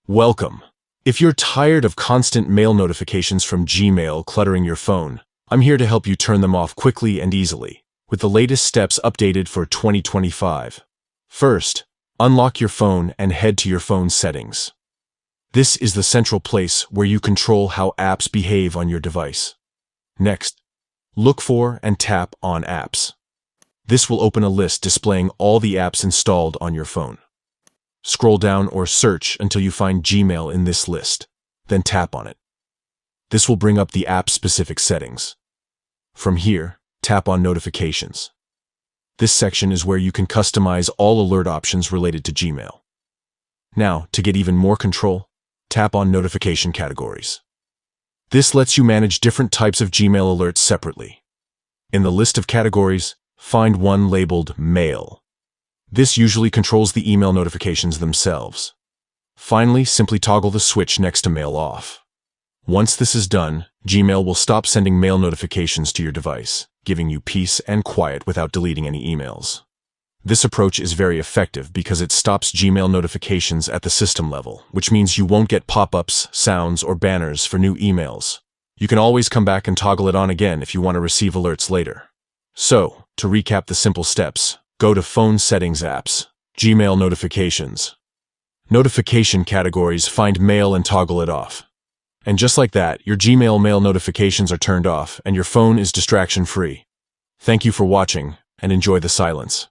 Welcome. If you're tired of constant mail notifications from Gmail cluttering your phone, I'm here to help you turn them off quickly and easily, with the latest steps updated for 2025. First, unlock your phone and head to your phone settings. This is the central place where you control how apps behave on your device. Next, look for and tap on Apps. This will open a list displaying all the apps installed on your phone. Scroll down or search until you find Gmail in this list, then tap on it. This will bring up the app-specific settings. From here, tap on Notifications. This section is where you can customize all alert options related to Gmail. Now, to get even more control, tap on Notification Categories. This lets you manage different types of Gmail alerts separately. In the list of categories, find one labeled Mail. This usually controls the email notifications themselves. Finally, simply toggle the switch next to Mail off. Once this is done, Gmail will stop sending mail notifications to your device, giving you peace and quiet without deleting any emails. This approach is very effective because it stops Gmail notifications at the system level, which means you won't get pop-ups, sounds, or banners for new emails. You can always come back and toggle it on again if you want to receive alerts later. So, to recap the simple steps, go to Phone Settings Apps, Gmail Notifications. Notification categories, find Mail and toggle it off. And just like that, your Gmail mail notifications are turned off and your phone is distraction-free. Thank you for watching, and enjoy the silence.